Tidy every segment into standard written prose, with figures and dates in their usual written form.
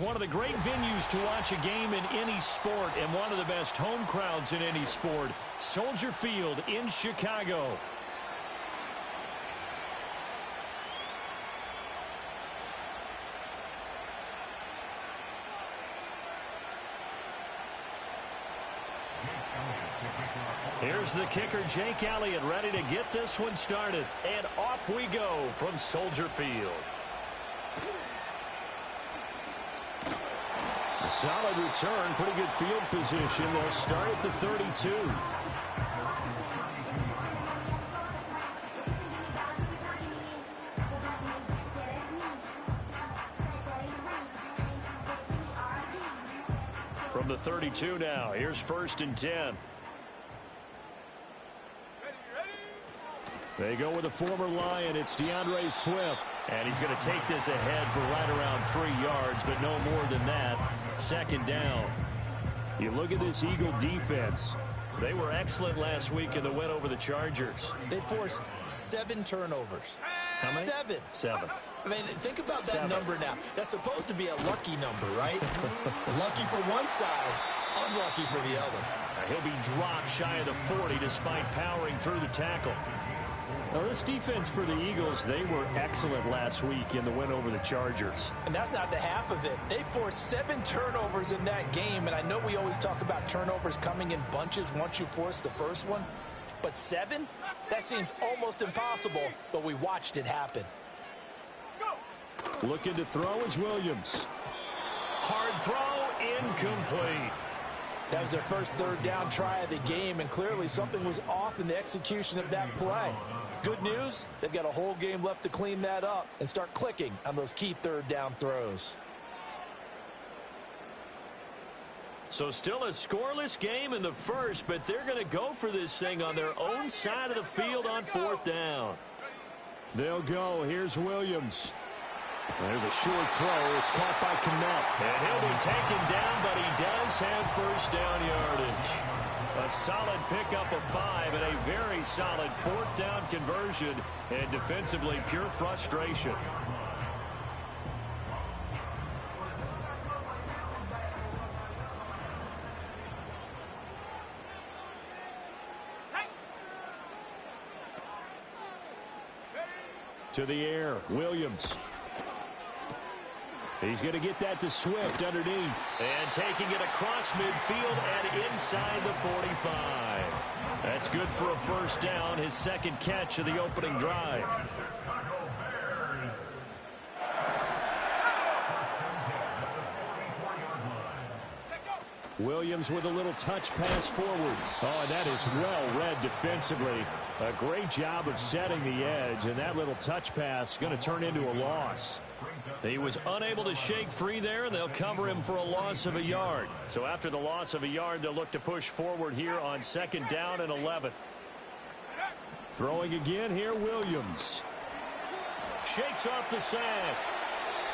One of the great venues to watch a game in any sport and one of the best home crowds in any sport. Soldier Field in Chicago. Here's the kicker, Jake Elliott, ready to get this one started. And off we go from Soldier Field. A solid return, pretty good field position. They'll start at the 32. From the 32 now, here's 1st and 10. They go with a former Lion. It's DeAndre Swift. And he's going to take this ahead for right around 3 yards, but no more than that. 2nd down. You look at this Eagle defense. They were excellent last week in the win over the Chargers. They forced 7 turnovers. How many? 7. 7. I mean, think about that number now. That's supposed to be a lucky number, right? Lucky for one side, unlucky for the other. He'll be dropped shy of the 40 despite powering through the tackle. Now, this defense for the Eagles, they were excellent last week in the win over the Chargers. And that's not the half of it. They forced 7 turnovers in that game, and I know we always talk about turnovers coming in bunches once you force the first one, but 7? That seems almost impossible, but we watched it happen. Looking to throw is Williams. Hard throw, incomplete. That was their first 3rd down try of the game, and clearly something was off in the execution of that play. Good news, they've got a whole game left to clean that up and start clicking on those key 3rd down throws. So still a scoreless game in the first, but they're going to go for this thing on their own side of the field on 4th down. They'll go. Here's Williams. There's a short throw. It's caught by Kmet. And he'll be taken down, but he does have 1st down yardage. A solid pickup of 5 and a very solid 4th down conversion. And defensively, pure frustration. To the air, Williams. He's going to get that to Swift underneath. And taking it across midfield and inside the 45. That's good for a 1st down, his 2nd catch of the opening drive. Williams with a little touch pass forward. Oh, and that is well read defensively. A great job of setting the edge, and that little touch pass is going to turn into a loss. He was unable to shake free there, and they'll cover him for a loss of a yard. So after the loss of a yard, they'll look to push forward here on 2nd down and 11. Throwing again here, Williams. Shakes off the sack.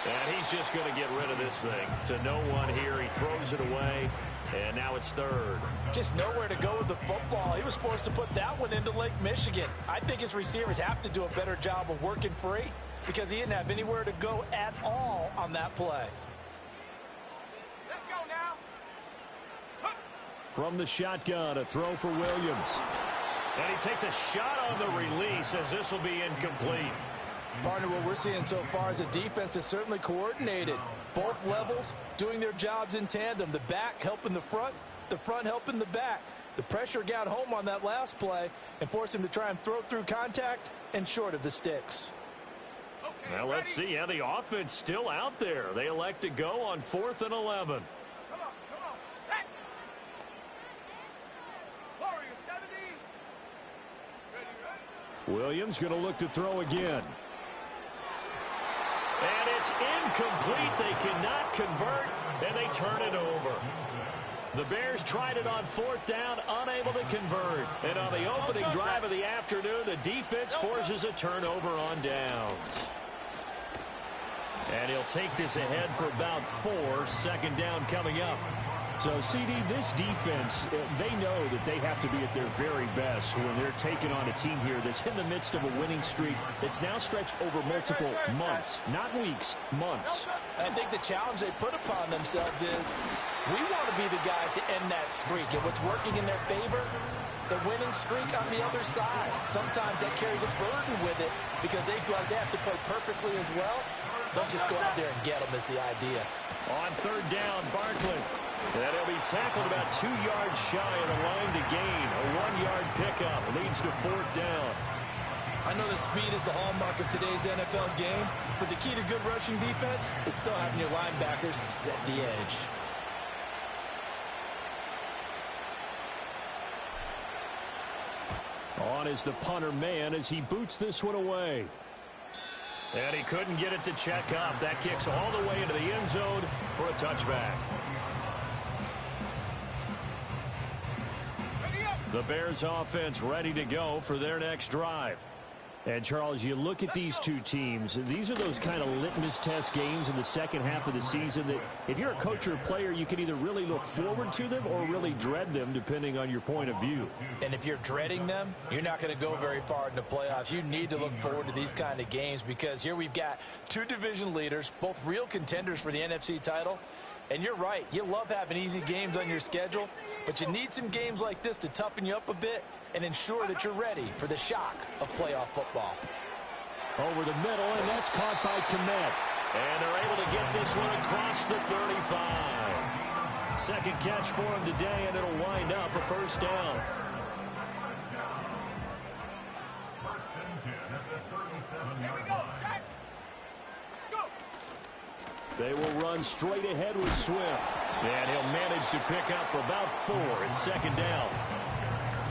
And he's just going to get rid of this thing. To no one here. He throws it away. And now it's 3rd. Just nowhere to go with the football. He was forced to put that one into Lake Michigan. I think his receivers have to do a better job of working free because he didn't have anywhere to go at all on that play. Let's go now. From the shotgun, a throw for Williams. And he takes a shot on the release as this will be incomplete. Partner, what we're seeing so far is a defense is certainly coordinated. Both levels doing their jobs in tandem. The back helping the front helping the back. The pressure got home on that last play and forced him to try and throw through contact and short of the sticks. Okay, now let's see how the offense still out there. They elect to go on 4th and 11. Come on, set. Warrior 70. Ready. Williams going to look to throw again. And it's incomplete. They cannot convert, and they turn it over. The Bears tried it on 4th down, unable to convert. And on the opening drive of the afternoon, the defense forces a turnover on downs. And he'll take this ahead for about 4. 2nd down coming up. So, CD, this defense, they know that they have to be at their very best when they're taking on a team here that's in the midst of a winning streak that's now stretched over multiple months, not weeks, months. I think the challenge they put upon themselves is we want to be the guys to end that streak. And what's working in their favor? The winning streak on the other side. Sometimes that carries a burden with it because they feel like they have to play perfectly as well. Let's just go out there and get them is the idea. On third down, Barkley. And he'll be tackled about 2 yards shy of the line to gain. A 1-yard pickup leads to fourth down. I know the speed is the hallmark of today's NFL game, but the key to good rushing defense is still having your linebackers set the edge. On is the punter man as he boots this one away. And he couldn't get it to check up. That kicks all the way into the end zone for a touchback. The Bears offense ready to go for their next drive. And, Charles, you look at these two teams, these are those kind of litmus test games in the second half of the season that if you're a coach or a player, you can either really look forward to them or really dread them, depending on your point of view. And if you're dreading them, you're not going to go very far in the playoffs. You need to look forward to these kind of games because here we've got two division leaders, both real contenders for the NFC title. And you're right, you love having easy games on your schedule, but you need some games like this to toughen you up a bit and ensure that you're ready for the shock of playoff football. Over the middle, and that's caught by Kmet. And they're able to get this one across the 35. Second catch for him today, and it'll wind up a first down. They will run straight ahead with Swift. And he'll manage to pick up about 4 at second down.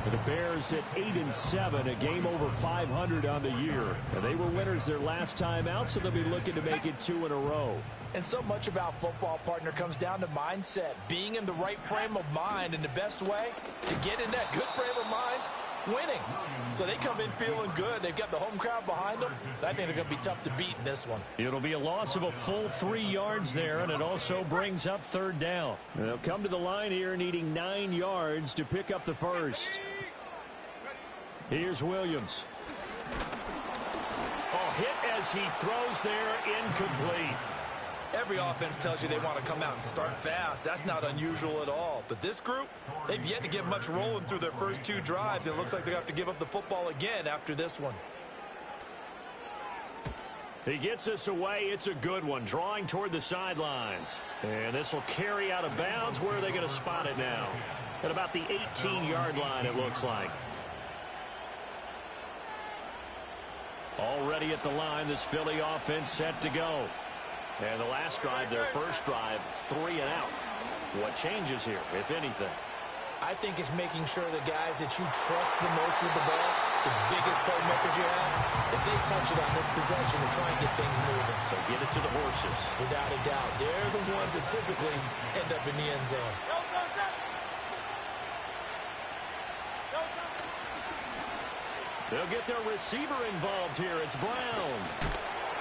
The Bears at 8-7, a game over 500 on the year. And they were winners their last time out, so they'll be looking to make it 2 in a row. And so much about football, partner, comes down to mindset. Being in the right frame of mind, and the best way to get in that good frame of mind, winning. So they come in feeling good. They've got the home crowd behind them. I think they're going to be tough to beat in this one. It'll be a loss of a full 3 yards there, and it also brings up third down. They'll come to the line here needing 9 yards to pick up the first. Here's Williams. Oh, hit as he throws there, incomplete. Every offense tells you they want to come out and start fast. That's not unusual at all. But this group, they've yet to get much rolling through their first 2 drives. And it looks like they're going to have to give up the football again after this one. He gets us away. It's a good one, drawing toward the sidelines. And this will carry out of bounds. Where are they going to spot it now? At about the 18-yard line, it looks like. Already at the line, this Philly offense set to go. And the last drive, their first drive, 3 and out. What changes here, if anything? I think it's making sure the guys that you trust the most with the ball, the biggest playmakers you have, that they touch it on this possession to try and get things moving. So get it to the horses. Without a doubt. They're the ones that typically end up in the end zone. They'll get their receiver involved here. It's Brown.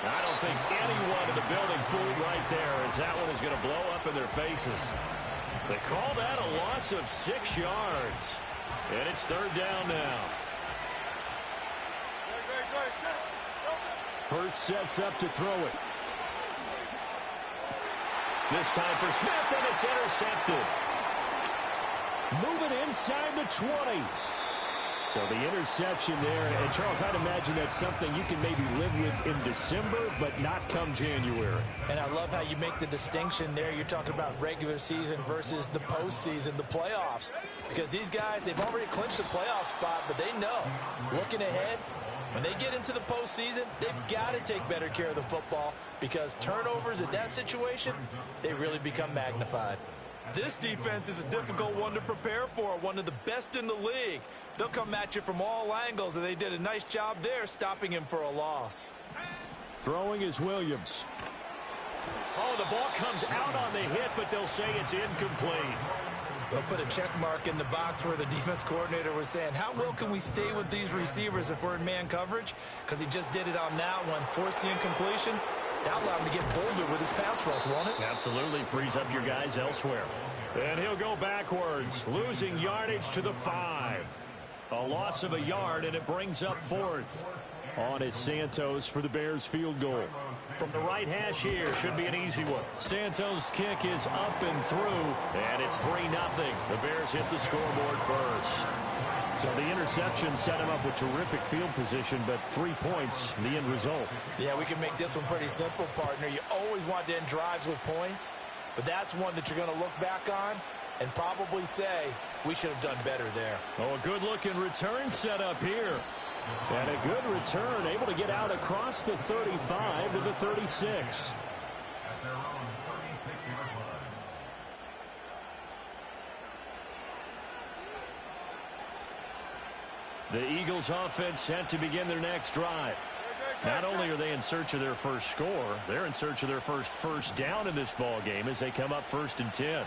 I don't think anyone in the building fooled right there, as that one is going to blow up in their faces. They call that a loss of 6 yards. And it's third down now. Hurts sets up to throw it. This time for Smith, and it's intercepted. Moving inside the 20. So the interception there, and Charles, I'd imagine that's something you can maybe live with in December, but not come January. And I love how you make the distinction there. You're talking about regular season versus the postseason, the playoffs. Because these guys, they've already clinched a playoff spot, but they know, looking ahead, when they get into the postseason, they've got to take better care of the football because turnovers in that situation, they really become magnified. This defense is a difficult one to prepare for, one of the best in the league. They'll come at you from all angles, and they did a nice job there stopping him for a loss. Throwing is Williams. Oh, the ball comes out on the hit, but they'll say it's incomplete. They'll put a check mark in the box where the defense coordinator was saying, how well can we stay with these receivers if we're in man coverage? Because he just did it on that one, forced the incompletion. That allowed him to get bolder with his pass rush, won't it? Absolutely frees up your guys elsewhere. And he'll go backwards, losing yardage to the 5. A loss of a yard, and it brings up 4th. On is Santos for the Bears field goal. From the right hash here, should be an easy one. Santos' kick is up and through, and it's 3-0. The Bears hit the scoreboard first. So the interception set him up with terrific field position, but 3 points, the end result. Yeah, we can make this one pretty simple, partner. You always want to end drives with points, but that's one that you're going to look back on and probably say, we should have done better there. Oh, a good-looking return set up here. And a good return, able to get out across the 35 to the 36. The Eagles offense set to begin their next drive. Not only are they in search of their first score, they're in search of their first down in this ball game as they come up 1st and 10.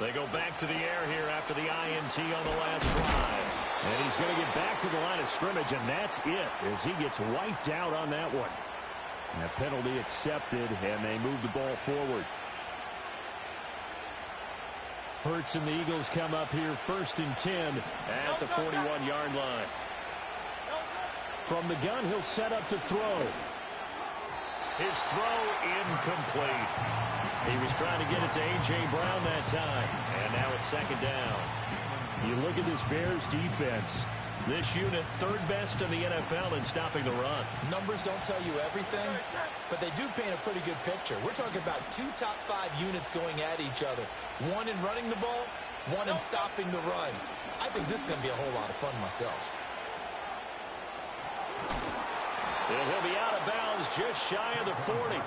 They go back to the air here after the INT on the last drive. And he's going to get back to the line of scrimmage, and that's it as he gets wiped out on that one. And a penalty accepted, and they move the ball forward. Hurts and the Eagles come up here 1st and 10 at the 41-yard line. From the gun, he'll set up to throw. His throw incomplete. He was trying to get it to A.J. Brown that time, and now it's 2nd down. You look at this Bears defense. This unit 3rd best in the NFL in stopping the run. Numbers don't tell you everything, but they do paint a pretty good picture. We're talking about 2 top 5 units going at each other. One in running the ball, one in stopping the run. I think this is going to be a whole lot of fun myself. And he'll be out of bounds just shy of the 40.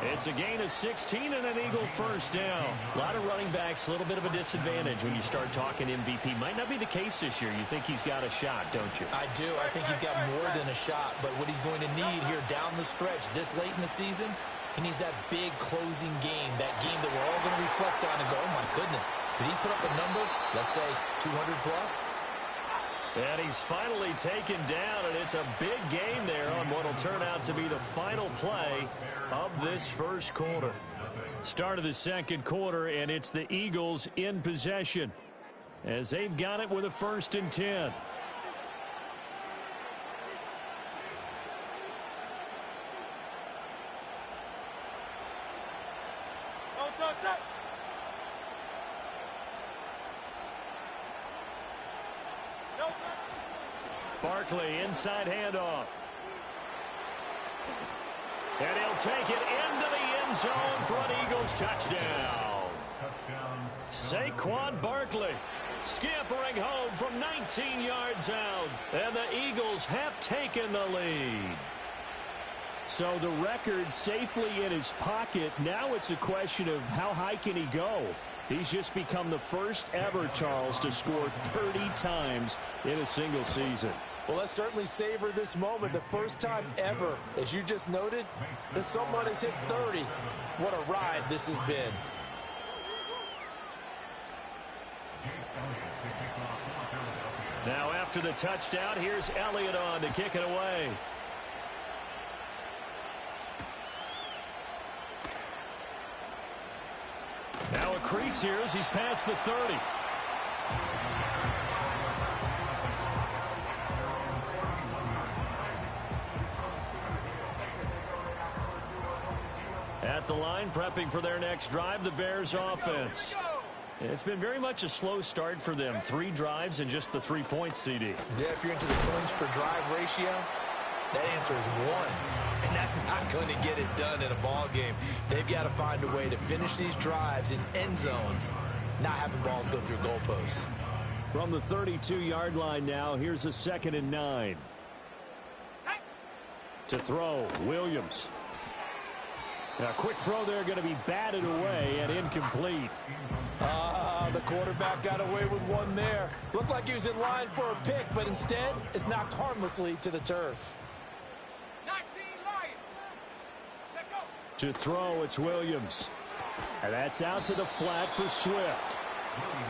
It's a gain of 16 and an Eagle 1st down. A lot of running backs, a little bit of a disadvantage when you start talking MVP. Might not be the case this year. You think he's got a shot, don't you? I do. I think he's got more than a shot. But what he's going to need here down the stretch this late in the season, he needs that big closing game, that game that we're all going to reflect on and go, oh, my goodness, did he put up a number, let's say 200 plus? And he's finally taken down, and it's a big game there on what will turn out to be the final play of this first quarter. Start of the second quarter, and it's the Eagles in possession as they've got it with a 1st and 10. Barkley, inside handoff. And he'll take it into the end zone for an Eagles touchdown. Saquon Barkley scampering home from 19 yards out. And the Eagles have taken the lead. So the record safely in his pocket. Now it's a question of how high can he go. He's just become the first ever, Charles, to score 30 times in a single season. Well, let's certainly savor this moment. The first time ever, as you just noted, that someone has hit 30. What a ride this has been. Now after the touchdown, here's Elliott on to kick it away. Now a crease here as he's past the 30. At the line, prepping for their next drive, the Bears offense. It's been very much a slow start for them. 3 drives and just the 3 points, CD. Yeah, if you're into the points per drive ratio, that answer is 1. And that's not going to get it done in a ball game. They've got to find a way to finish these drives in end zones, not having balls go through goalposts. From the 32-yard line now, here's a 2nd and 9. To throw, Williams. Now, quick throw there, going to be batted away and incomplete. The quarterback got away with one there. Looked like he was in line for a pick, but instead, it's knocked harmlessly to the turf. To throw, it's Williams. And that's out to the flat for Swift.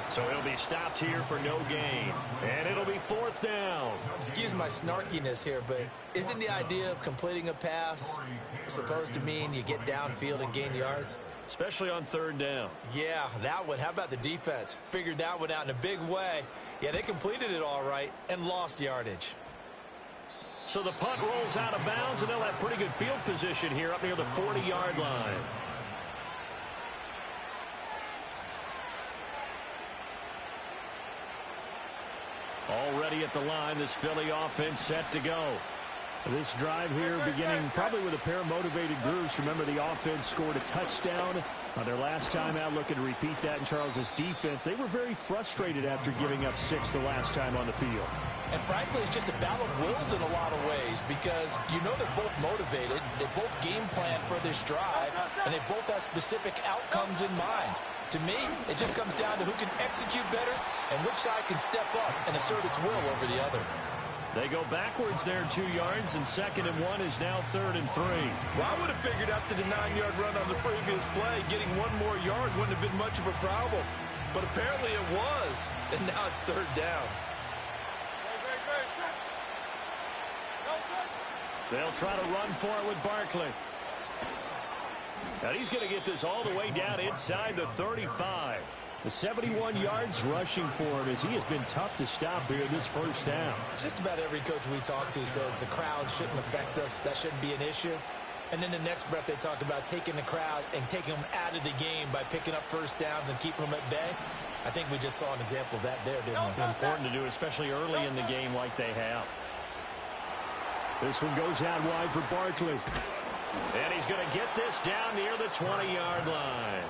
So he'll be stopped here for no gain. And it'll be 4th down. Excuse my snarkiness here, but isn't the idea of completing a pass supposed to mean you get downfield and gain yards? especially on third down. Yeah, that one. How about the defense? Figured that one out in a big way. Yeah, they completed it all right and lost yardage. So the punt rolls out of bounds, and they'll have pretty good field position here up near the 40-yard line. Already at the line, this Philly offense set to go. This drive here beginning probably with a pair of motivated Goose. Remember, the offense scored a touchdown on their last time out, looking to repeat that in Charles's defense. They were very frustrated after giving up 6 the last time on the field. And frankly, it's just a battle of wills in a lot of ways because you know they're both motivated, they both game plan for this drive, and they both have specific outcomes in mind. To me, it just comes down to who can execute better and which side can step up and assert its will over the other. They go backwards there 2 yards, and 2nd and 1 is now 3rd and 3. Well, I would have figured after the 9-yard run on the previous play, getting 1 more yard wouldn't have been much of a problem. But apparently it was, and now it's 3rd down. They'll try to run for it with Barkley. And he's going to get this all the way down inside the 35. The 71 yards rushing for him as he has been tough to stop here this first half. Just about every coach we talk to says the crowd shouldn't affect us. That shouldn't be an issue. And then the next breath they talk about taking the crowd and taking them out of the game by picking up first downs and keeping them at bay. I think we just saw an example of that there, didn't we? Important to do, especially early in the game like they have. This one goes out wide for Barkley. And he's going to get this down near the 20-yard line.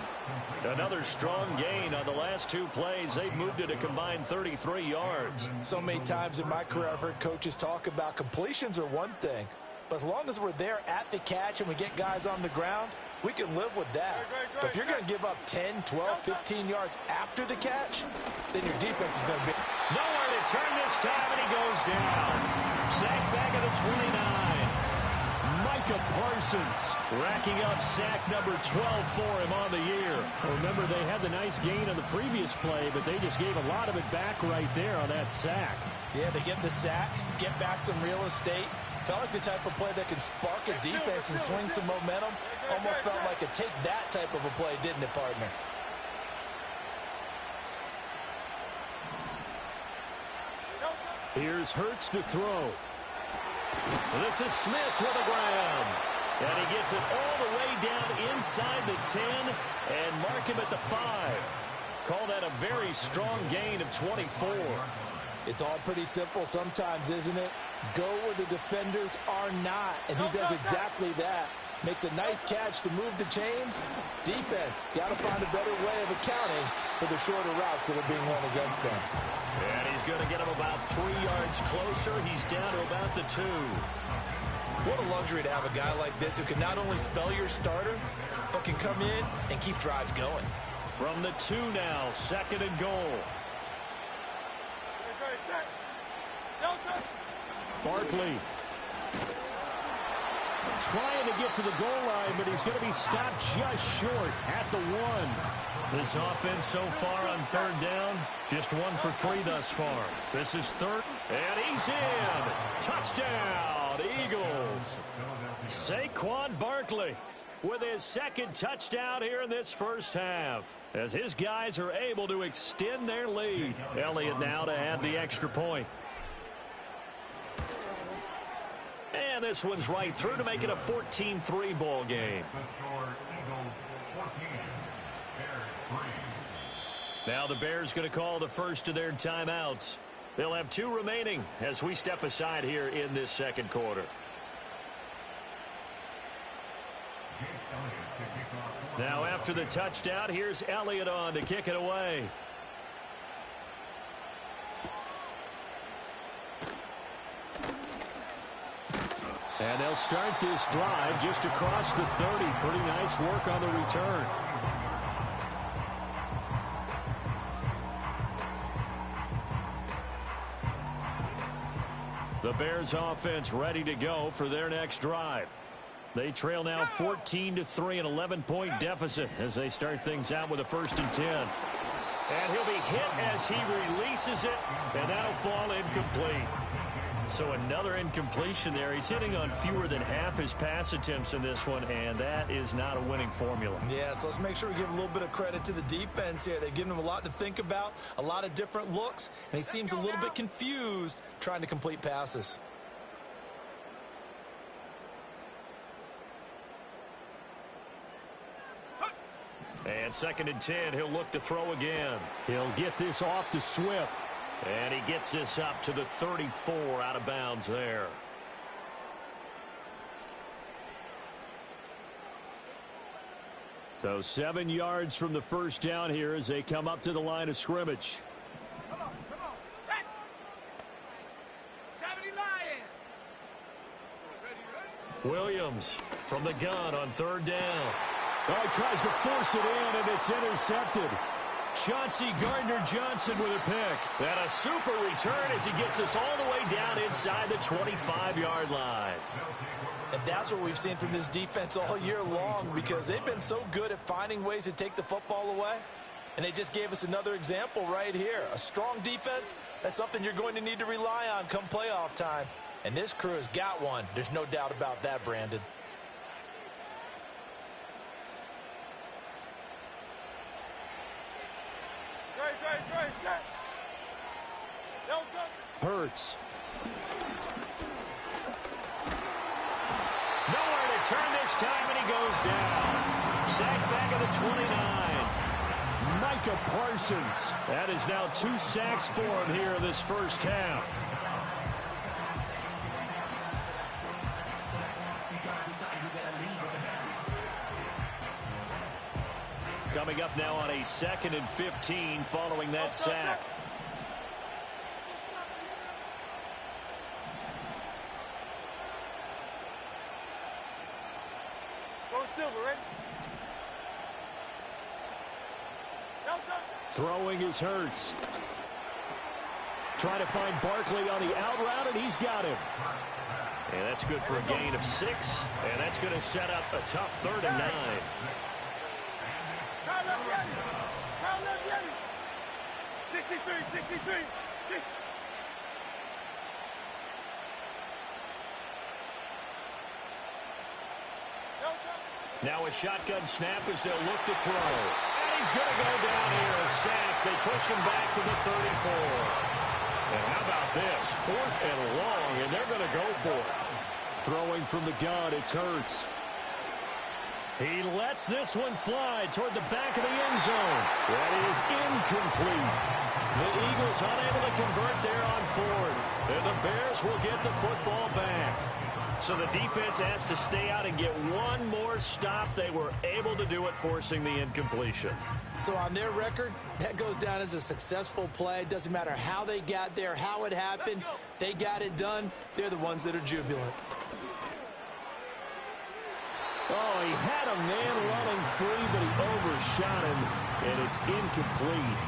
Another strong gain on the last 2 plays. They've moved it a combined 33 yards. So many times in my career I've heard coaches talk about completions are one thing. But as long as we're there at the catch and we get guys on the ground, we can live with that. But if you're going to give up 10, 12, 15 yards after the catch, then your defense is going to be... Nowhere to turn this time, and he goes down. Sack back at the 29. Micah Parsons racking up sack number 12 for him on the year. Well, remember, they had the nice gain on the previous play, but they just gave a lot of it back right there on that sack. Yeah, they get the sack, get back some real estate. Felt like the type of play that can spark a defense and swing some momentum. Almost felt like a take that type of a play, didn't it, partner? Here's Hurts to throw. This is Smith with a grab. And he gets it all the way down inside the 10 and mark him at the 5. Call that a very strong gain of 24. It's all pretty simple sometimes, isn't it? Go where the defenders are not, and he does exactly that. Makes a nice catch to move the chains. Defense got to find a better way of accounting for the shorter routes that are being run against them. And he's going to get him about 3 yards closer. He's down to about the 2. What a luxury to have a guy like this who can not only spell your starter, but can come in and keep drives going. From the 2 now, 2nd and goal. Barkley trying to get to the goal line, but he's going to be stopped just short at the 1. This offense so far on 3rd down, just 1 for 3 thus far. This is 3rd, and he's in. Touchdown, Eagles. Saquon Barkley with his 2nd touchdown here in this first half, as his guys are able to extend their lead. Elliott now to add the extra point. And this one's right through to make it a 14-3 ball game. Now the Bears going to call the first of their timeouts. They'll have 2 remaining as we step aside here in this 2nd quarter. Now after the touchdown, here's Elliott on to kick it away. And they'll start this drive just across the 30. Pretty nice work on the return. The Bears offense ready to go for their next drive. They trail now 14-3, an 11-point deficit as they start things out with a 1st and 10. And he'll be hit as he releases it, and that'll fall incomplete. So another incompletion there. He's hitting on fewer than half his pass attempts in this one, and that is not a winning formula. Yeah, so let's make sure we give a little bit of credit to the defense here. They've given him a lot to think about, a lot of different looks, and he seems a little bit confused trying to complete passes. And 2nd and 10, he'll look to throw again. He'll get this off to Swift. And he gets this up to the 34 out of bounds there. So 7 yards from the first down here as they come up to the line of scrimmage. Come on, set. 70 Lion. Ready. Williams from the gun on 3rd down. Oh, he tries to force it in, and it's intercepted. Chauncey Gardner-Johnson with a pick. And a super return as he gets us all the way down inside the 25-yard line. And that's what we've seen from this defense all year long, because they've been so good at finding ways to take the football away. And they just gave us another example right here. A strong defense, that's something you're going to need to rely on come playoff time. And this crew has got one. There's no doubt about that, Brandon. Hurts. Nowhere to turn this time, and he goes down. Sacked back at the 29. Micah Parsons. That is now 2 sacks for him here in this first half. Coming up now on a 2nd and 15 following that sack. Throwing is Hurts. Trying to find Barkley on the out route, and he's got him. And that's good for a gain of 6. And that's going to set up a tough 3rd and 9. 63. Now a shotgun snap as they'll look to throw. And he's going to go down here, a sack. They push him back to the 34. And how about this? 4th and long, and they're going to go for it. Throwing from the gun, it's Hurts. He lets this one fly toward the back of the end zone. That is incomplete. The Eagles unable to convert there on 4th. And the Bears will get the football back. So the defense has to stay out and get one more stop. They were able to do it, forcing the incompletion. So on their record, that goes down as a successful play. It doesn't matter how they got there, how it happened. They got it done. They're the ones that are jubilant. Oh, he had a man running free, but he overshot him, and it's incomplete.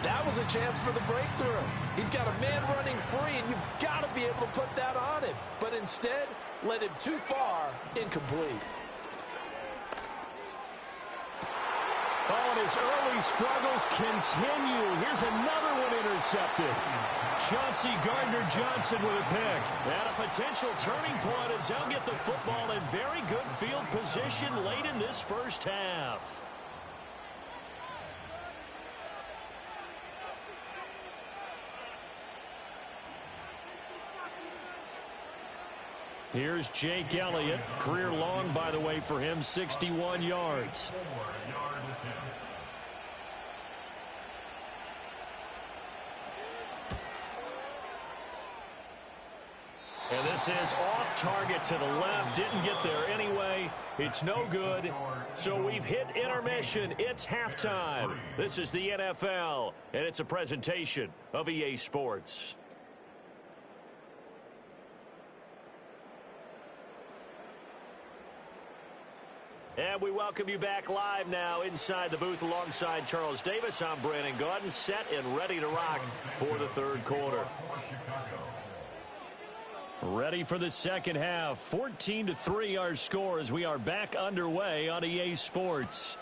That was a chance for the breakthrough. He's got a man running free, and you've got to be able to put that on him. But instead, led him too far, incomplete. Oh, and his early struggles continue. Here's another one intercepted. Chauncey Gardner-Johnson with a pick. And a potential turning point as they'll get the football in very good field position late in this first half. Here's Jake Elliott. Career long, by the way, for him, 61 yards. And this is off target to the left. Didn't get there anyway. It's no good. So we've hit intermission. It's halftime. This is the NFL, and it's a presentation of EA Sports. And we welcome you back live now inside the booth alongside Charles Davis. I'm Brandon Gaudin, set and ready to rock for the third quarter. Ready for the second half. 14-3 our score as we are back underway on EA Sports.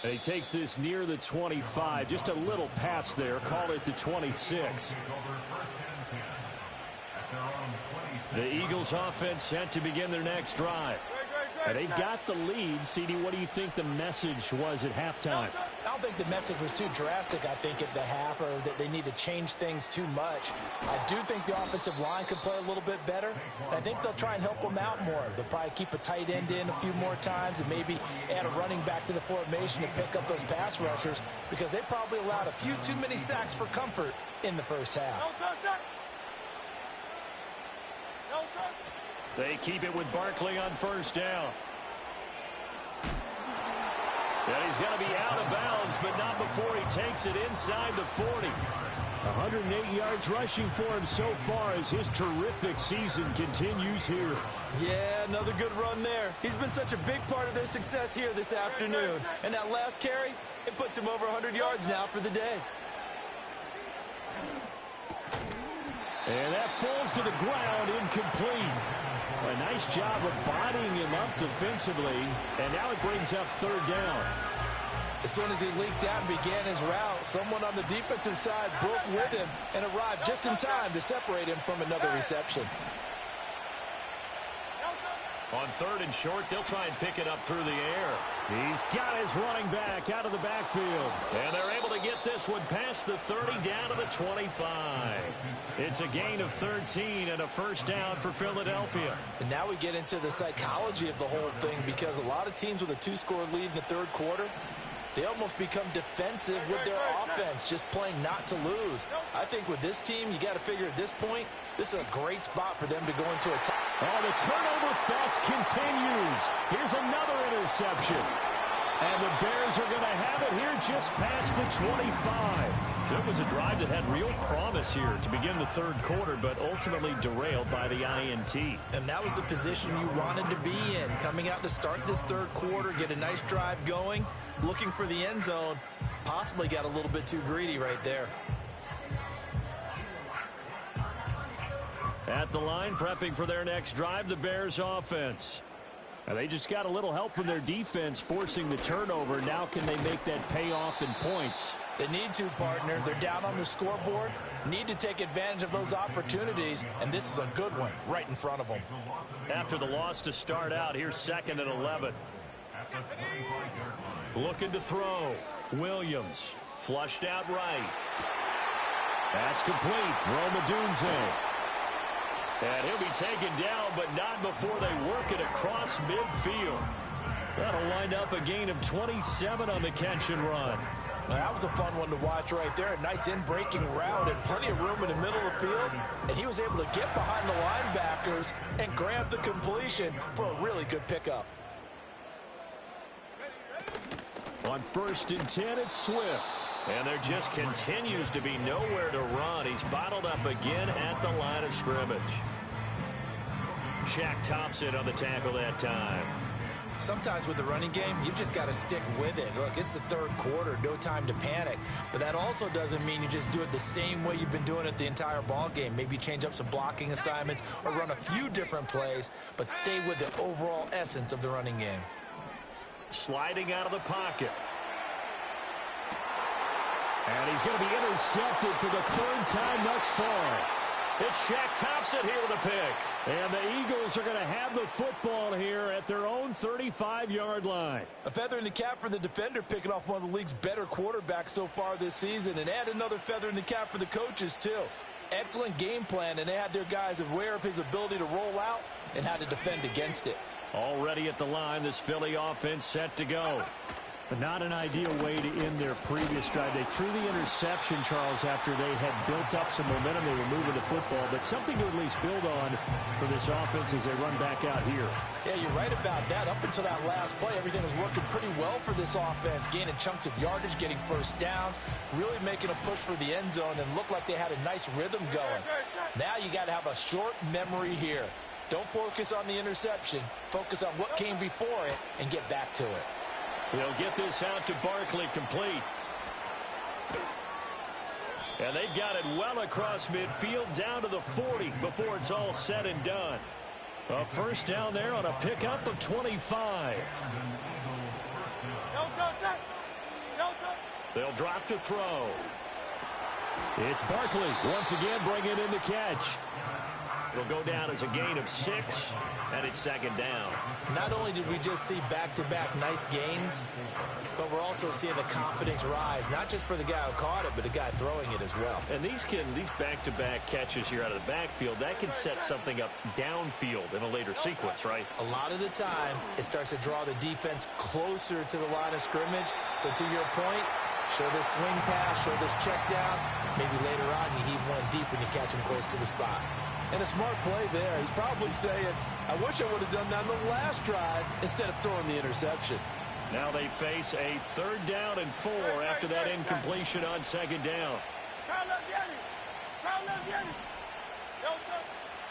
And he takes this near the 25. Just a little pass there. Call it the 26. The Eagles offense set to begin their next drive. And they've got the lead. CD, what do you think the message was at halftime? I don't think the message was too drastic, I think, at the half, or that they need to change things too much. I do think the offensive line could play a little bit better. I think they'll try and help them out more. They'll probably keep a tight end in a few more times and maybe add a running back to the formation to pick up those pass rushers, because they probably allowed a few too many sacks for comfort in the first half. They keep it with Barkley on first down. And he's going to be out of bounds, but not before he takes it inside the 40. 108 yards rushing for him so far as his terrific season continues here. Yeah, another good run there. He's been such a big part of their success here this afternoon. And that last carry, it puts him over 100 yards now for the day. And that falls to the ground, incomplete. A nice job of bodying him up defensively, and now it brings up third down. As soon as he leaked out and began his route, someone on the defensive side broke with him and arrived just in time to separate him from another reception. On third and short, they'll try and pick it up through the air. He's got his running back out of the backfield. And they're able to get this one past the 30 down to the 25. It's a gain of 13 and a first down for Philadelphia. And now we get into the psychology of the whole thing, because a lot of teams with a two-score lead in the third quarter, they almost become defensive with their offense, just playing not to lose. I think with this team, you got to figure at this point, this is a great spot for them to go into a tie. Oh, the turnover fest continues. Here's another interception. And the Bears are going to have it here just past the 25. So it was a drive that had real promise here to begin the third quarter, but ultimately derailed by the INT. And that was the position you wanted to be in, coming out to start this third quarter, get a nice drive going, looking for the end zone. Possibly got a little bit too greedy right there. At the line, prepping for their next drive, the Bears offense. Now they just got a little help from their defense forcing the turnover. Now can they make that pay off in points? They need to, partner. They're down on the scoreboard. Need to take advantage of those opportunities, and this is a good one right in front of them. After the loss to start out, here's 2nd and 11. Looking to throw. Williams flushed out right. That's complete. Romadunze. And he'll be taken down, but not before they work it across midfield. That'll wind up a gain of 27 on the catch and run. Now, that was a fun one to watch right there. A nice in-breaking route and plenty of room in the middle of the field. And he was able to get behind the linebackers and grab the completion for a really good pickup. On 1st and 10, it's Swift. And there just continues to be nowhere to run. He's bottled up again at the line of scrimmage. Shaq Thompson on the tackle that time. Sometimes with the running game, you've just got to stick with it. Look, it's the third quarter, no time to panic. But that also doesn't mean you just do it the same way you've been doing it the entire ball game. Maybe change up some blocking assignments or run a few different plays, but stay with the overall essence of the running game. Sliding out of the pocket. And he's going to be intercepted for the third time thus far. It's Shaq Thompson here with a pick. And the Eagles are going to have the football here at their own 35-yard line. A feather in the cap for the defender, picking off one of the league's better quarterbacks so far this season. And add another feather in the cap for the coaches, too. Excellent game plan, and they had their guys aware of his ability to roll out and how to defend against it. Already at the line, this Philly offense set to go. But not an ideal way to end their previous drive. They threw the interception, Charles, after they had built up some momentum. They were moving the football, but something to at least build on for this offense as they run back out here. Yeah, you're right about that. Up until that last play, everything was working pretty well for this offense, gaining chunks of yardage, getting first downs, really making a push for the end zone, and looked like they had a nice rhythm going. Now you got to have a short memory here. Don't focus on the interception. Focus on what came before it and get back to it. They'll get this out to Barkley, complete. And they've got it well across midfield down to the 40 before it's all said and done. A first down there on a pickup of 25. They'll drop to throw. It's Barkley once again bringing in the catch. It'll go down as a gain of 6, and it's second down. Not only did we just see back-to-back nice gains, but we're also seeing the confidence rise, not just for the guy who caught it, but the guy throwing it as well. And these back-to-back catches here out of the backfield, that can set something up downfield in a later sequence, right? A lot of the time, it starts to draw the defense closer to the line of scrimmage. So to your point, show this swing pass, show this check down. Maybe later on you heave one deep and you catch him close to the spot. And a smart play there. He's probably saying, I wish I would have done that on the last drive instead of throwing the interception. Now they face a 3rd down and 4 after that incompletion on second down.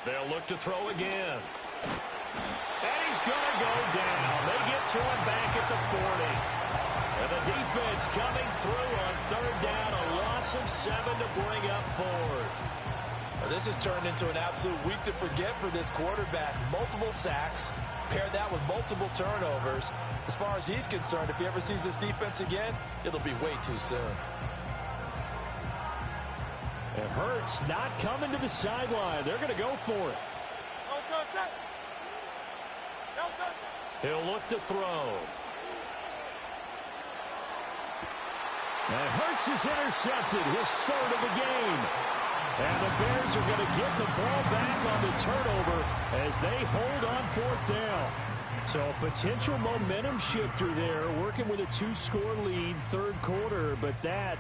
They'll look to throw again. And he's going to go down. They get to him back at the 40. And the defense coming through on 3rd down. A loss of 7 to bring up 4th. This has turned into an absolute week to forget for this quarterback. Multiple sacks, pair that with multiple turnovers. As far as he's concerned, if he ever sees this defense again, it'll be way too soon. It hurts not coming to the sideline. They're going to go for it. He'll look to throw. And Hurts is intercepted, his 3rd of the game. And the Bears are going to get the ball back on the turnover as they hold on 4th down. So a potential momentum shifter there, working with a 2-score lead, 3rd quarter, but that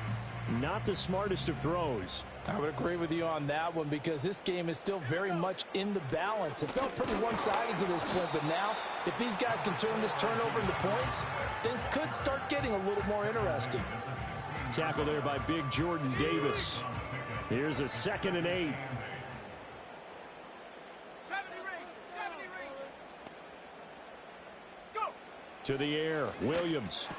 not the smartest of throws. I would agree with you on that one because this game is still very much in the balance. It felt pretty one-sided to this point, but now if these guys can turn this turnover into points, things could start getting a little more interesting. Tackle there by big Jordan Davis. Here's a 2nd and 8. 70 rings. Go. To the air, Williams.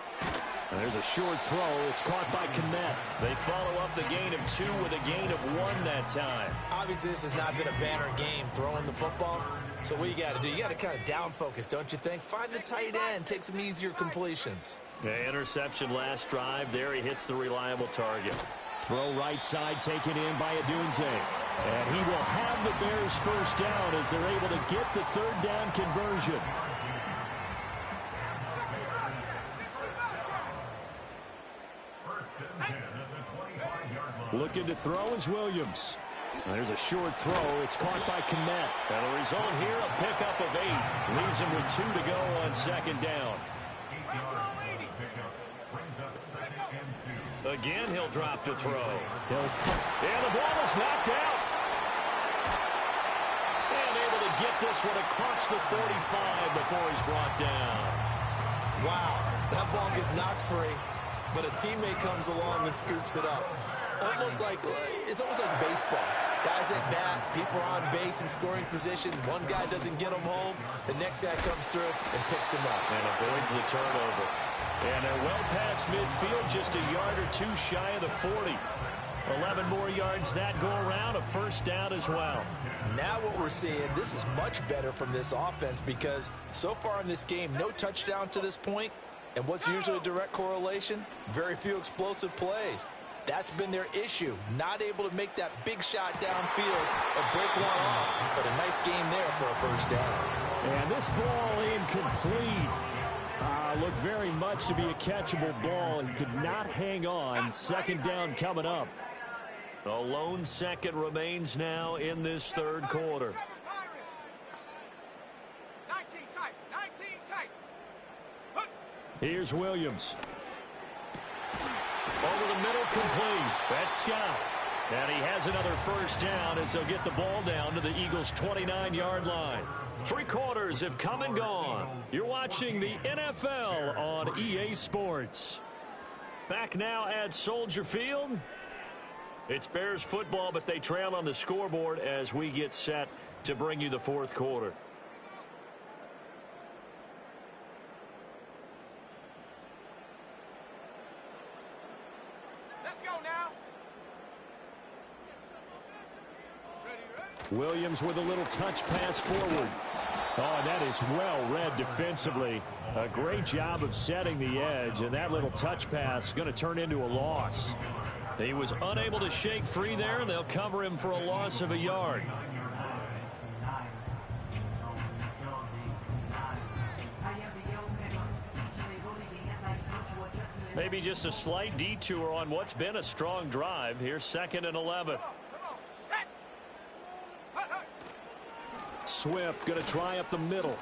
And there's a short throw. It's caught by Kmet. They follow up the gain of 2 with a gain of 1 that time. Obviously, this has not been a banner game throwing the football. So what you got to do, you got to kind of down focus, don't you think? Find the tight end, take some easier completions. Yeah, interception last drive. There he hits the reliable target. Throw right side taken in by Adunze. And he will have the Bears 1st down as they're able to get the 3rd down conversion. Looking to throw is Williams. And there's a short throw. It's caught by Kmet. And the result here, a pickup of 8. Leaves him with 2 to go on 2nd down. Again, he'll drop to throw. And the ball is knocked out. And able to get this one across the 45 before he's brought down. Wow, that ball gets knocked free, but a teammate comes along and scoops it up. It's almost like baseball. Guys at bat, people are on base in scoring position. One guy doesn't get him home. The next guy comes through and picks him up. And avoids the turnover. And they're well past midfield, just a yard or 2 shy of the 40. 11 more yards that go around, a 1st down as well. Now what we're seeing, this is much better from this offense because so far in this game, no touchdown to this point. And what's usually a direct correlation? Very few explosive plays. That's been their issue. Not able to make that big shot downfield or break one off. But a nice game there for a 1st down. And this ball incomplete. Looked very much to be a catchable ball. He could not hang on. 2nd down coming up. A lone 2nd remains now in this 3rd quarter. 19 tight. Here's Williams. Over the middle, complete. That's Scott. And he has another 1st down as they'll get the ball down to the Eagles' 29-yard line. 3 quarters have come and gone. You're watching the NFL on EA Sports. Back now at Soldier Field. It's Bears football, but they trail on the scoreboard as we get set to bring you the 4th quarter. Let's go now. Williams with a little touch pass forward. Oh, and that is well read defensively. A great job of setting the edge, and that little touch pass is going to turn into a loss. He was unable to shake free there, and they'll cover him for a loss of a yard. Maybe just a slight detour on what's been a strong drive. Here's 2nd and 11. Swift going to try up the middle.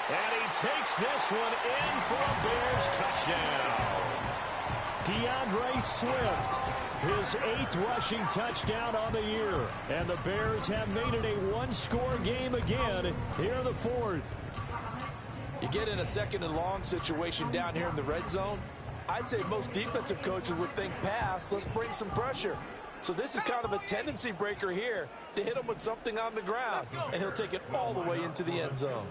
And he takes this one in for a Bears touchdown. DeAndre Swift, his 8th rushing touchdown on the year. And the Bears have made it a one-score game again here in the 4th. You get in a 2nd and long situation down here in the red zone. I'd say most defensive coaches would think pass, let's bring some pressure. So this is kind of a tendency breaker here to hit him with something on the ground, and he'll take it all the way into the end zone.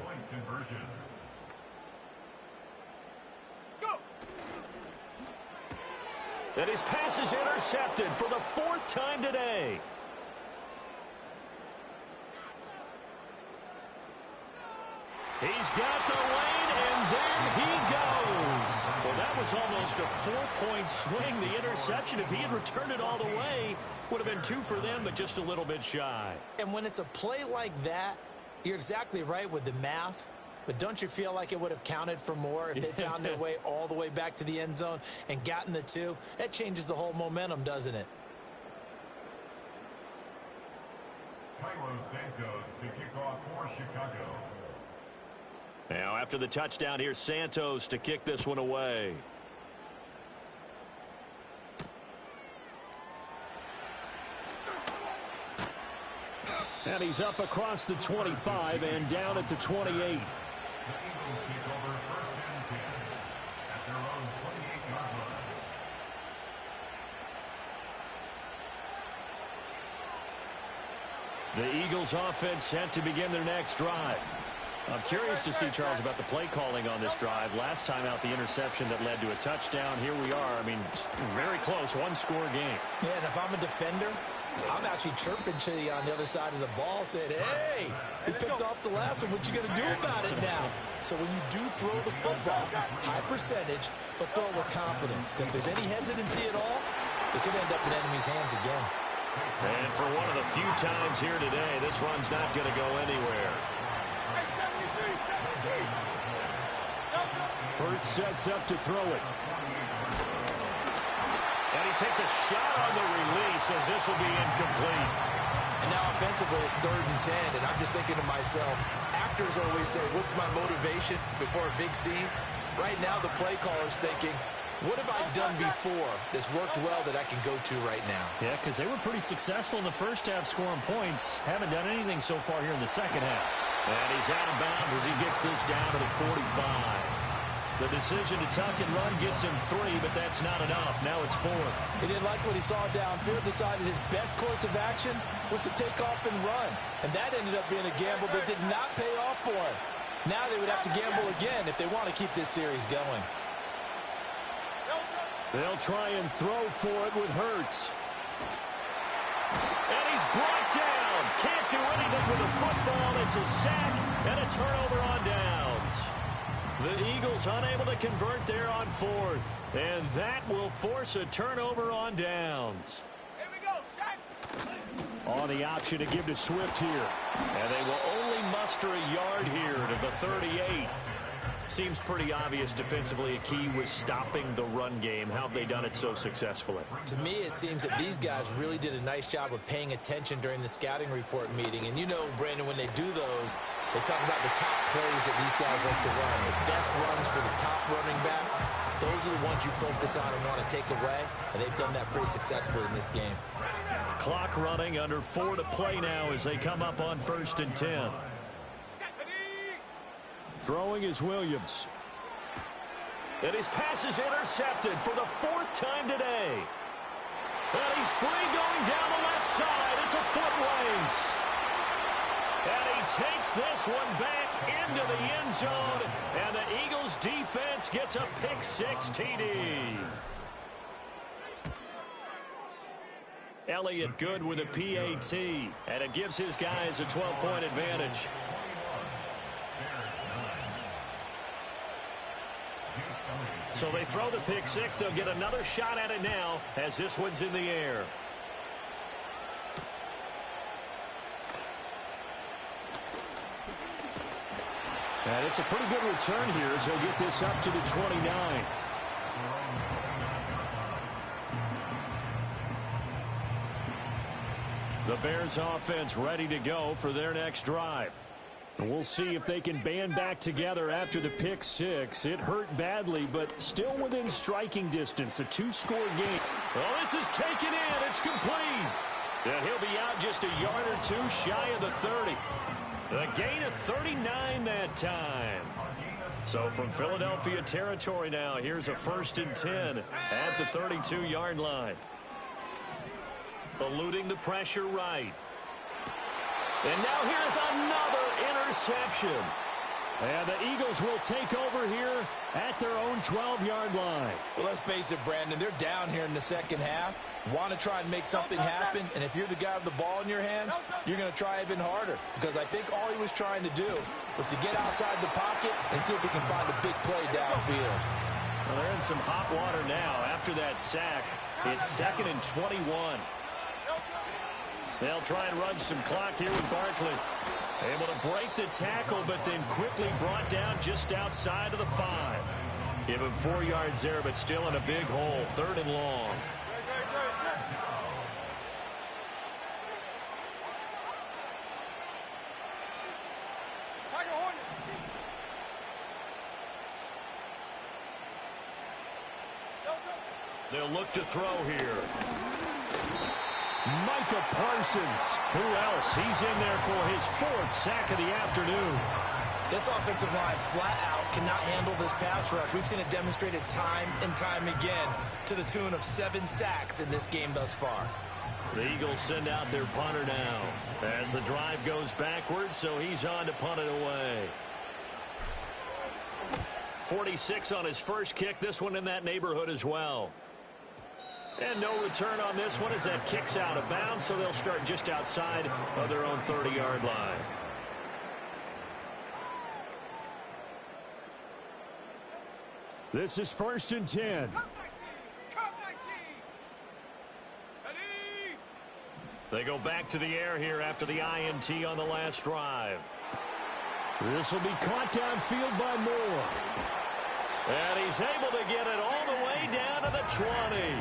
And his pass is intercepted for the 4th time today. He's got the lane, and there he goes. Well, that was almost a 4-point swing. The interception, if he had returned it all the way, would have been 2 for them, but just a little bit shy. And when it's a play like that, you're exactly right with the math. But don't you feel like it would have counted for more if they found their way all the way back to the end zone and gotten the 2? That changes the whole momentum, doesn't it? Santos to kick off for Chicago. Now, after the touchdown, here's Santos to kick this one away. And he's up across the 25 and down at the 28. The Eagles offense set to begin their next drive. I'm curious to see, Charles, about the play calling on this drive. Last time out, the interception that led to a touchdown. Here we are. I mean, very close, one-score game. Yeah, and if I'm a defender, I'm actually chirping to you on the other side of the ball, saying, hey, you picked off the last one. What you going to do about it now? So when you do throw the football, high percentage, but throw it with confidence. Because if there's any hesitancy at all, it could end up in enemy's hands again. And for one of the few times here today, this run's not going to go anywhere. Hurts sets up to throw it. And he takes a shot on the release as this will be incomplete. And now offensively it's 3rd and 10, and I'm just thinking to myself, actors always say, what's my motivation before a big scene? Right now the play caller's thinking, what have I done before that's worked well that I can go to right now? Yeah, because they were pretty successful in the first half scoring points. Haven't done anything so far here in the second half. And he's out of bounds as he gets this down to the 45. The decision to tuck and run gets him 3, but that's not enough. Now it's 4th. He didn't like what he saw downfield, decided his best course of action was to take off and run. And that ended up being a gamble that did not pay off for him. Now they would have to gamble again if they want to keep this series going. They'll try and throw for it with Hurts. And he's brought down. Can't do anything with the football. It's a sack and a turnover on downs. The Eagles unable to convert there on 4th. And that will force a turnover on downs. Here we go, set. On the option to give to Swift here. And they will only muster a yard here to the 38. Seems pretty obvious defensively a key was stopping the run game. How have they done it so successfully? To me, it seems that these guys really did a nice job of paying attention during the scouting report meeting. And you know, Brandon, when they do those, they talk about the top plays that these guys like to run. The best runs for the top running back, those are the ones you focus on and want to take away. And they've done that pretty successfully in this game. Clock running, under 4 to play now as they come up on 1st and 10. Throwing is Williams. And his pass is intercepted for the 4th time today. And he's free going down the left side. It's a foot race. And he takes this one back into the end zone. And the Eagles defense gets a pick 6 TD. Elliott good with a PAT, and it gives his guys a 12-point advantage. So they throw the pick six. They'll get another shot at it now as this one's in the air. And it's a pretty good return here as he'll get this up to the 29. The Bears offense ready to go for their next drive. And we'll see if they can band back together after the pick six. It hurt badly, but still within striking distance. A two-score game. Well, this is taken in. It's complete. And he'll be out just a yard or two shy of the 30. The gain of 39 that time. So from Philadelphia territory now, here's a 1st and 10 at the 32-yard line. Eluding the pressure right. And now here's another interception. And the Eagles will take over here at their own 12-yard line. Well, let's face it, Brandon, they're down here in the second half. Want to try and make something happen, and if you're the guy with the ball in your hands, you're going to try even harder. Because I think all he was trying to do was to get outside the pocket and see if he can find a big play downfield. Well, they're in some hot water now after that sack. It's 2nd and 21. They'll try and run some clock here with Barkley. Able to break the tackle, but then quickly brought down just outside of the 5. Give him 4 yards there, but still in a big hole. 3rd and long. They'll look to throw here. Micah Parsons. Who else? He's in there for his 4th sack of the afternoon. This offensive line flat out cannot handle this pass rush. We've seen it demonstrated time and time again to the tune of 7 sacks in this game thus far. The Eagles send out their punter now as the drive goes backwards, so he's on to punt it away. 46 on his first kick. This one in that neighborhood as well. And no return on this one as that kicks out of bounds, so they'll start just outside of their own 30-yard line. This is 1st and 10. They go back to the air here after the INT on the last drive. This will be caught downfield by Moore. And he's able to get it all the way down to the 20.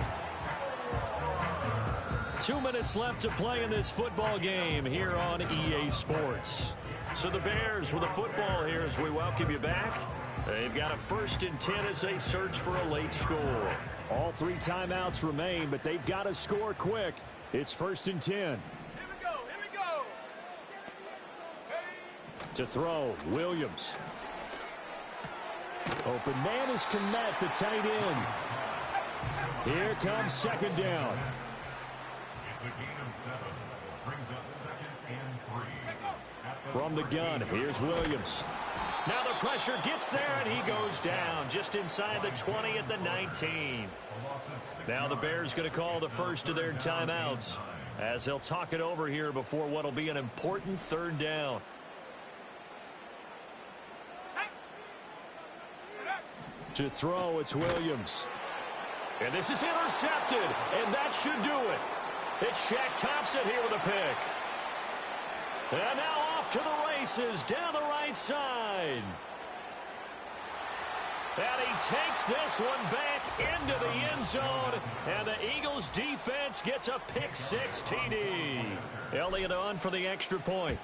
2 minutes left to play in this football game here on EA Sports. So the Bears with a football here as we welcome you back. They've got a 1st and 10 as they search for a late score. All 3 timeouts remain, but they've got to score quick. It's 1st and 10. Here we go. To throw, Williams. Open man is Kmet, the tight end. Here comes 2nd down. It's a gain of 7. Brings up 2nd and 3. From the gun, here's Williams. Now the pressure gets there, and he goes down just inside the 20 at the 19. Now the Bears going to call the first of their timeouts as they'll talk it over here before what will be an important 3rd down. To throw, it's Williams. And this is intercepted, and that should do it. It's Shaq Thompson here with a pick. And now off to the races down the right side. And he takes this one back into the end zone, and the Eagles defense gets a pick 6 TD. Elliott on for the extra point.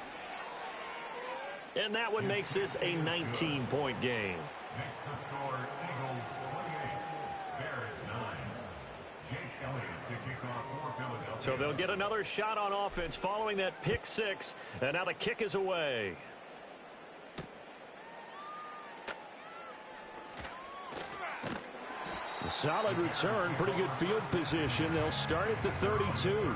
And that one makes this a 19-point game. Makes the score Eagles 28, Bears 9. Jake Elliott to kick off for Philadelphia. So they'll get another shot on offense following that pick 6, and now the kick is away. A solid return, pretty good field position. They'll start at the 32.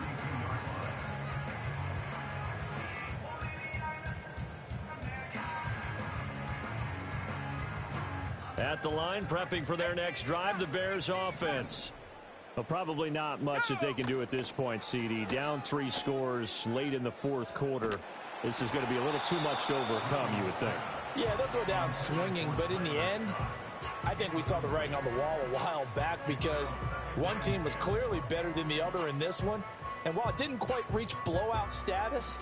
At the line, prepping for their next drive, the Bears offense. Well, probably not much that they can do at this point, CD. Down 3 scores late in the fourth quarter. This is going to be a little too much to overcome, you would think. Yeah, they'll go down swinging, but in the end, I think we saw the writing on the wall a while back because one team was clearly better than the other in this one. And while it didn't quite reach blowout status,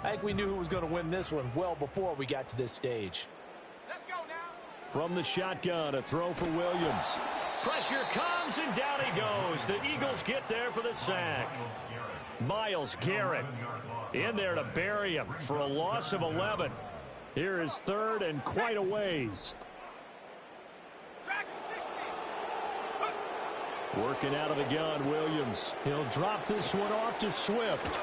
I think we knew who was going to win this one well before we got to this stage. Let's go now. From the shotgun, a throw for Williams. Pressure comes, and down he goes. The Eagles get there for the sack. Myles Garrett in there to bury him for a loss of 11. Here is third and quite a ways. Track 60. Working out of the gun, Williams. He'll drop this one off to Swift.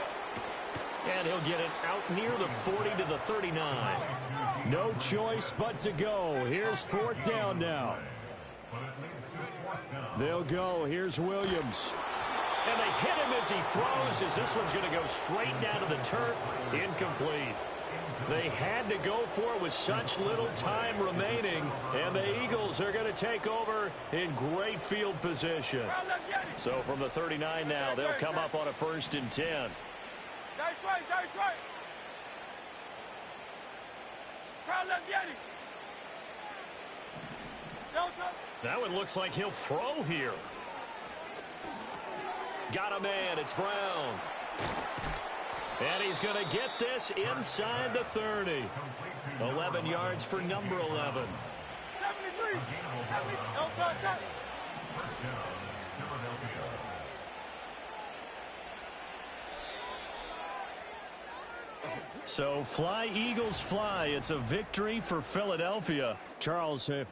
And he'll get it out near the 40 to the 39. No choice but to go. Here's fourth down now. They'll go. Here's Williams. And they hit him as he throws, as this one's going to go straight down to the turf. Incomplete. They had to go for it with such little time remaining, and the Eagles are going to take over in great field position. So from the 39 now, they'll come up on a 1st and 10. That's right, that's right. That one looks like he'll throw here. Got a man. It's Brown. And he's going to get this inside the 30. 11 yards for number 11. 73. So fly, Eagles, fly. It's a victory for Philadelphia. Charles, if